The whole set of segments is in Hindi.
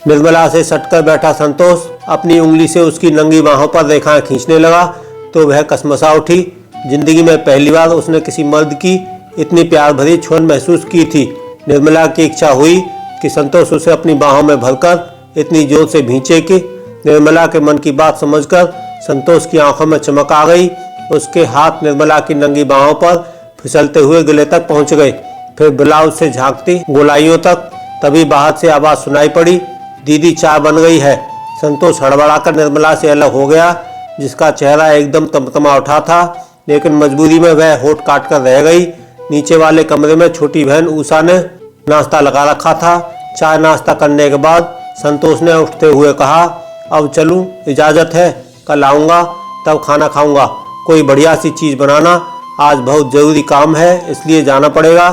निर्मला से सटकर बैठा संतोष अपनी उंगली से उसकी नंगी बाहों पर रेखाएं खींचने लगा तो वह कसमसा उठी। जिंदगी में पहली बार उसने किसी मर्द की इतनी प्यार भरी छुअन महसूस की थी। निर्मला की इच्छा हुई कि संतोष उसे अपनी बाहों में भरकर इतनी जोर से भींचे कि निर्मला के मन की बात समझकर संतोष की आंखों में चमक आ गई। उसके हाथ निर्मला की नंगी बाहों पर फिसलते हुए गले तक पहुंच गए, फिर ब्लाउज से झांकती गोलाइयों तक। तभी बाहर से आवाज सुनाई पड़ी, दीदी चाय बन गई है। संतोष हड़बड़ाकर निर्मला से अलग हो गया, जिसका चेहरा एकदम तमतमा उठा था, लेकिन मजबूरी में वह होठ काट कर रह गई। नीचे वाले कमरे में छोटी बहन उषा ने नाश्ता लगा रखा था। चाय नाश्ता करने के बाद संतोष ने उठते हुए कहा, अब चलूं, इजाज़त है, कल आऊँगा तब खाना खाऊंगा। कोई बढ़िया सी चीज़ बनाना, आज बहुत ज़रूरी काम है इसलिए जाना पड़ेगा।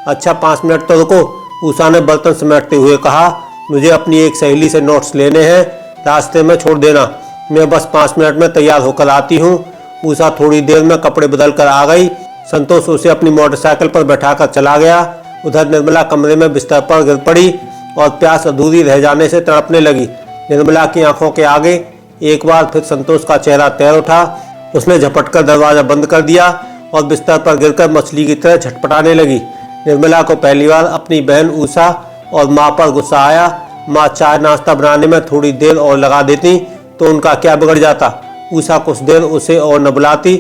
अच्छा 5 मिनट तो रुको, उषा ने बर्तन समेटते हुए कहा, मुझे अपनी एक सहेली से नोट्स लेने हैं, रास्ते में छोड़ देना, मैं बस 5 मिनट में तैयार होकर आती हूँ। उषा थोड़ी देर में कपड़े बदल कर आ गई। संतोष उसे अपनी मोटरसाइकिल पर बैठाकर चला गया। उधर निर्मला कमरे में बिस्तर पर गिर पड़ी और प्यास अधूरी रह जाने से तड़पने लगी। निर्मला की आंखों के आगे एक बार फिर संतोष का चेहरा तैर उठा। उसने झपटकर दरवाजा बंद कर दिया और बिस्तर पर गिरकर मछली की तरह झटपटाने लगी। निर्मला को पहली बार अपनी बहन उषा और माँ पर गुस्सा आया। माँ चाय नाश्ता बनाने में थोड़ी देर और लगा देती तो उनका क्या बिगड़ जाता। उषा कुछ देर उसे और न बुलाती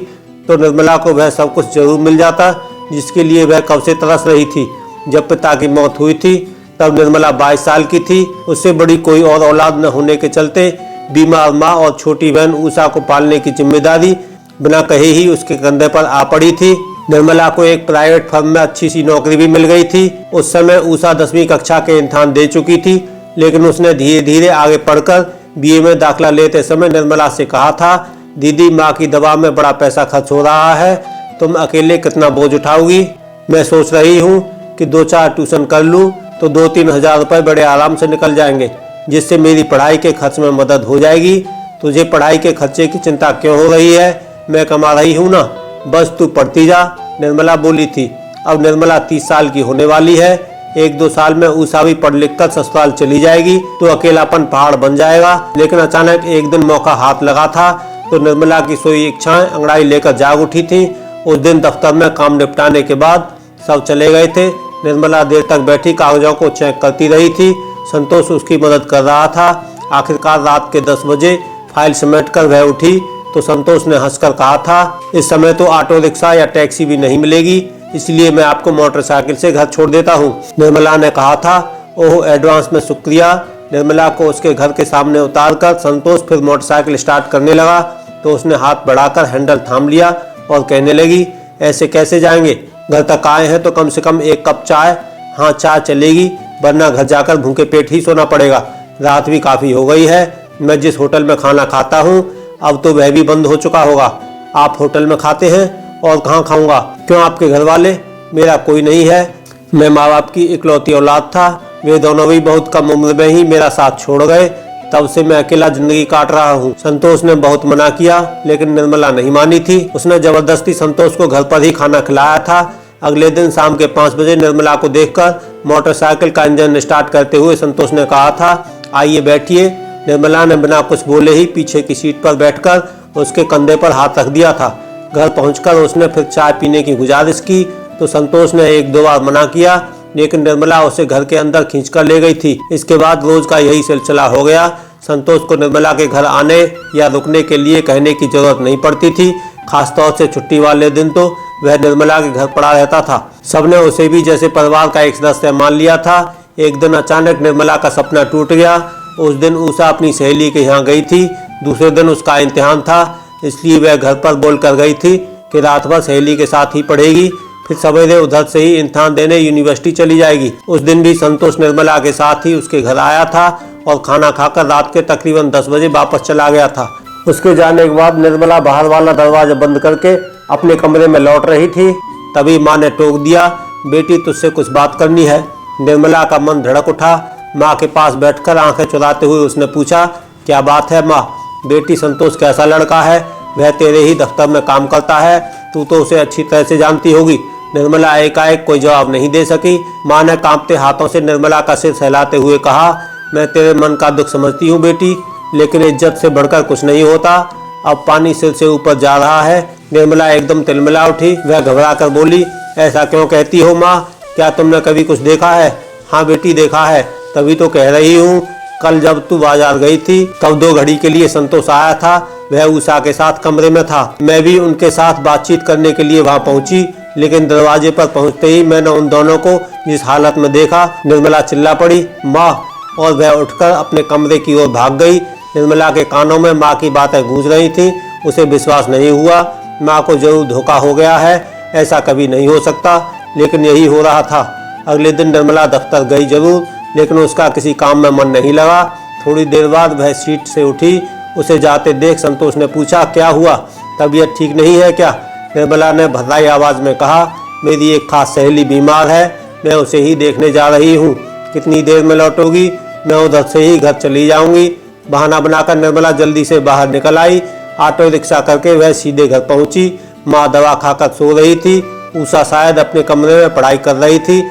तो निर्मला को वह सब कुछ जरूर मिल जाता जिसके लिए वह कब से तरस रही थी। जब पिता की मौत हुई थी तब निर्मला 22 साल की थी। उससे बड़ी कोई और औलाद न होने के चलते बीमार माँ और छोटी बहन उषा को पालने की जिम्मेदारी बिना कहे ही उसके कंधे पर आ पड़ी थी। निर्मला को एक प्राइवेट फर्म में अच्छी सी नौकरी भी मिल गई थी। उस समय उषा 10वीं कक्षा के इम्तिहान दे चुकी थी, लेकिन उसने धीरे धीरे आगे पढ़कर बीए में दाखिला लेते समय निर्मला से कहा था, दीदी माँ की दवा में बड़ा पैसा खर्च हो रहा है, तुम अकेले कितना बोझ उठाओगी। मैं सोच रही हूँ कि 2-4 ट्यूशन कर लूँ तो 2-3 हज़ार रुपये बड़े आराम से निकल जाएंगे, जिससे मेरी पढ़ाई के खर्च में मदद हो जाएगी। तुझे पढ़ाई के खर्चे की चिंता क्यों हो रही है, मैं कमा रही हूँ ना, बस तू पढ़ती जा, निर्मला बोली थी। अब निर्मला 30 साल की होने वाली है। 1-2 साल में उषा भी पढ़ लिख कर ससुराल चली जाएगी तो अकेलापन पहाड़ बन जाएगा। लेकिन अचानक एक दिन मौका हाथ लगा था तो निर्मला की सोई इच्छाएं अंगड़ाई लेकर जाग उठी थी। उस दिन दफ्तर में काम निपटाने के बाद सब चले गए थे। निर्मला देर तक बैठी कागजों को चेक करती रही थी। संतोष उसकी मदद कर रहा था। आखिरकार रात के 10 बजे फाइल समेटकर वह उठी तो संतोष ने हंसकर कहा था, इस समय तो ऑटो रिक्शा या टैक्सी भी नहीं मिलेगी, इसलिए मैं आपको मोटरसाइकिल से घर छोड़ देता हूँ। निर्मला ने कहा था, ओह एडवांस में शुक्रिया। निर्मला को उसके घर के सामने उतारकर संतोष फिर मोटरसाइकिल स्टार्ट करने लगा तो उसने हाथ बढ़ाकर हैंडल थाम लिया और कहने लगी, ऐसे कैसे जाएंगे, घर तक आए हैं तो कम से कम 1 कप चाय। हाँ चाय चलेगी, वरना घर जाकर भूखे पेट ही सोना पड़ेगा। रात भी काफ़ी हो गई है। मैं जिस होटल में खाना खाता हूँ अब तो वह भी बंद हो चुका होगा। आप होटल में खाते हैं और कहाँ खाऊंगा। क्यों आपके घर वाले? मेरा कोई नहीं है। मैं माँ बाप की इकलौती औलाद था। वे दोनों भी बहुत कम उम्र में ही मेरा साथ छोड़ गए। तब से मैं अकेला जिंदगी काट रहा हूँ। संतोष ने बहुत मना किया लेकिन निर्मला नहीं मानी थी। उसने जबरदस्ती संतोष को घर पर ही खाना खिलाया था। अगले दिन शाम के 5 बजे निर्मला को देखकर मोटरसाइकिल का इंजन स्टार्ट करते हुए संतोष ने कहा था, आइए बैठिए। निर्मला ने बिना कुछ बोले ही पीछे की सीट पर बैठकर उसके कंधे पर हाथ रख दिया था। घर पहुंचकर उसने फिर चाय पीने की गुजारिश की तो संतोष ने 1-2 बार मना किया, लेकिन निर्मला उसे घर के अंदर खींचकर ले गई थी। इसके बाद रोज का यही सिलसिला हो गया। संतोष को निर्मला के घर आने या रुकने के लिए कहने की जरूरत नहीं पड़ती थी। खासतौर से छुट्टी वाले दिन तो वह निर्मला के घर पड़ा रहता था। सबने उसे भी जैसे परिवार का एक सदस्य मान लिया था। एक दिन अचानक निर्मला का सपना टूट गया। उस दिन उषा अपनी सहेली के यहाँ गई थी। दूसरे दिन उसका इम्तिहान था, इसलिए वह घर पर बोल कर गई थी कि रात भर सहेली के साथ ही पढ़ेगी, फिर सवेरे उधर से ही इम्तिहान देने यूनिवर्सिटी चली जाएगी। उस दिन भी संतोष निर्मला के साथ ही उसके घर आया था और खाना खाकर रात के तकरीबन 10 बजे वापस चला गया था। उसके जाने के बाद निर्मला बाहर वाला दरवाजा बंद करके अपने कमरे में लौट रही थी। तभी माँ ने टोक दिया, बेटी तुझसे कुछ बात करनी है। निर्मला का मन धड़क उठा। माँ के पास बैठकर आंखें चुराते हुए उसने पूछा, क्या बात है माँ? बेटी संतोष कैसा लड़का है? वह तेरे ही दफ्तर में काम करता है, तू तो उसे अच्छी तरह से जानती होगी। निर्मला एकाएक कोई जवाब नहीं दे सकी। माँ ने कांपते हाथों से निर्मला का सिर सहलाते हुए कहा, मैं तेरे मन का दुख समझती हूँ बेटी, लेकिन इज्जत से बढ़कर कुछ नहीं होता। अब पानी सिर से ऊपर जा रहा है। निर्मला एकदम तिलमिला उठी। वह घबरा कर बोली, ऐसा क्यों कहती हो माँ? क्या तुमने कभी कुछ देखा है? हाँ बेटी, देखा है, तभी तो कह रही हूँ। कल जब तू बाजार गई थी तब 2 घड़ी के लिए संतोष आया था। वह उषा के साथ कमरे में था। मैं भी उनके साथ बातचीत करने के लिए वहाँ पहुँची, लेकिन दरवाजे पर पहुँचते ही मैंने उन दोनों को जिस हालत में देखा। निर्मला चिल्ला पड़ी, माँ, और वह उठकर अपने कमरे की ओर भाग गई। निर्मला के कानों में माँ की बातें गूंज रही थीं। उसे विश्वास नहीं हुआ। माँ को जरूर धोखा हो गया है, ऐसा कभी नहीं हो सकता, लेकिन यही हो रहा था। अगले दिन निर्मला दफ्तर गई जरूर, लेकिन उसका किसी काम में मन नहीं लगा। थोड़ी देर बाद वह सीट से उठी। उसे जाते देख संतोष ने पूछा, क्या हुआ, तबीयत ठीक नहीं है क्या? निर्मला ने भर्राई आवाज़ में कहा, मेरी एक खास सहेली बीमार है, मैं उसे ही देखने जा रही हूँ। कितनी देर में लौटोगी? मैं उधर से ही घर चली जाऊंगी। बहाना बनाकर निर्मला जल्दी से बाहर निकल आई। ऑटो रिक्शा करके वह सीधे घर पहुंची। माँ दवा खाकर सो रही थी। उषा शायद अपने कमरे में पढ़ाई कर रही थी।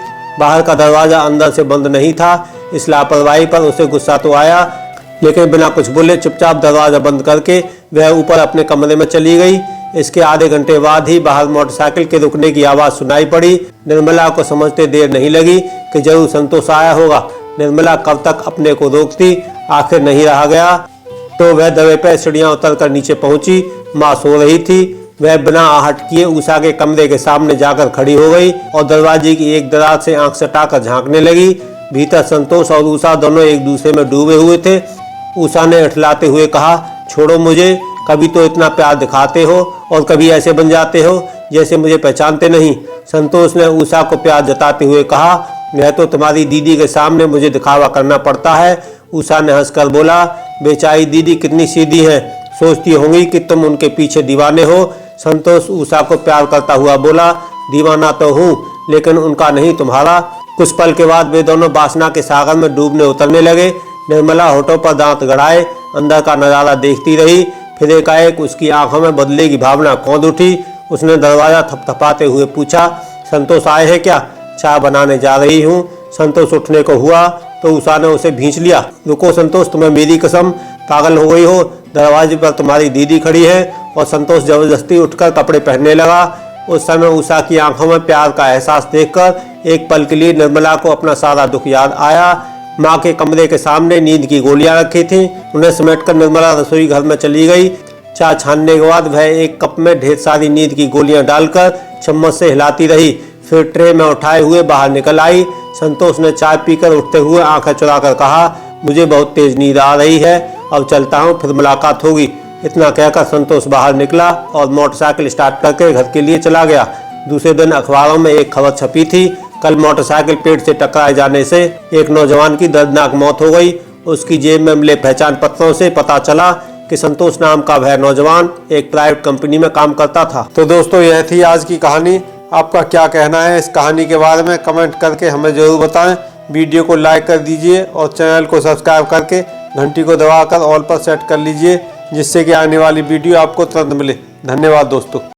बाहर का दरवाजा अंदर से बंद नहीं था। इस लापरवाही पर उसे गुस्सा तो आया, लेकिन बिना कुछ बोले चुपचाप दरवाजा बंद करके वह ऊपर अपने कमरे में चली गई। इसके आधे घंटे बाद ही बाहर मोटरसाइकिल के रुकने की आवाज़ सुनाई पड़ी। निर्मला को समझते देर नहीं लगी कि जरूर संतोष आया होगा। निर्मला कब तक अपने को रोकती, आखिर नहीं रहा गया तो वह दबे पे सीढ़ियां उतरकर नीचे पहुंची। माँ सो रही थी। वह बिना आहट किए उषा के कमरे के सामने जाकर खड़ी हो गई और दरवाजे की एक दरार से आंख सटाकर झांकने लगी। भीतर संतोष और उषा दोनों एक दूसरे में डूबे हुए थे। उषा ने इठलाते हुए कहा, छोड़ो मुझे, कभी तो इतना प्यार दिखाते हो और कभी ऐसे बन जाते हो जैसे मुझे पहचानते नहीं। संतोष ने उषा को प्यार जताते हुए कहा, यह तो तुम्हारी दीदी के सामने मुझे दिखावा करना पड़ता है। उषा ने हंसकर बोला, बेचारी दीदी कितनी सीधी है, सोचती होंगी कि तुम उनके पीछे दीवाने हो। संतोष उषा को प्यार करता हुआ बोला, दीवाना तो हूँ, लेकिन उनका नहीं, तुम्हारा। कुछ पल के बाद वे दोनों वासना के सागर में डूबने उतरने लगे। निर्मला होठों पर दांत गड़ाए अंदर का नज़ारा देखती रही। फिर एकाएक उसकी आंखों में बदले की भावना कौंध उठी। उसने दरवाजा थपथपाते हुए पूछा, संतोष आए हैं क्या? चाय बनाने जा रही हूँ। संतोष उठने को हुआ तो उषा ने उसे भींच लिया। रुको संतोष, तुम्हें मेरी कसम, पागल हो गई हो? दरवाजे पर तुम्हारी दीदी खड़ी है। और संतोष जबरदस्ती उठकर कपड़े पहनने लगा। उस समय उषा की आंखों में प्यार का एहसास देखकर एक पल के लिए निर्मला को अपना सारा दुख याद आया। माँ के कमरे के सामने नींद की गोलियां रखी थीं। उन्हें समेटकर निर्मला रसोई घर में चली गई। चाय छानने के बाद वह एक कप में ढेर सारी नींद की गोलियां डालकर चम्मच से हिलाती रही। फिर ट्रे में उठाए हुए बाहर निकल आई। संतोष ने चाय पीकर उठते हुए आंखें चुराकर कहा, मुझे बहुत तेज नींद आ रही है, अब चलता हूँ, फिर मुलाकात होगी। इतना कहकर संतोष बाहर निकला और मोटरसाइकिल स्टार्ट करके घर के लिए चला गया। दूसरे दिन अखबारों में एक खबर छपी थी, कल मोटरसाइकिल पेड़ से टकराए जाने से एक नौजवान की दर्दनाक मौत हो गई। उसकी जेब में मिले पहचान पत्रों से पता चला कि संतोष नाम का वह नौजवान एक प्राइवेट कंपनी में काम करता था। तो दोस्तों, यह थी आज की कहानी। आपका क्या कहना है इस कहानी के बारे में कमेंट करके हमें जरूर बताएं। वीडियो को लाइक कर दीजिए और चैनल को सब्सक्राइब करके घंटी को दबाकर ऑल पर सेट कर लीजिए, जिससे कि आने वाली वीडियो आपको तुरंत मिले। धन्यवाद दोस्तों।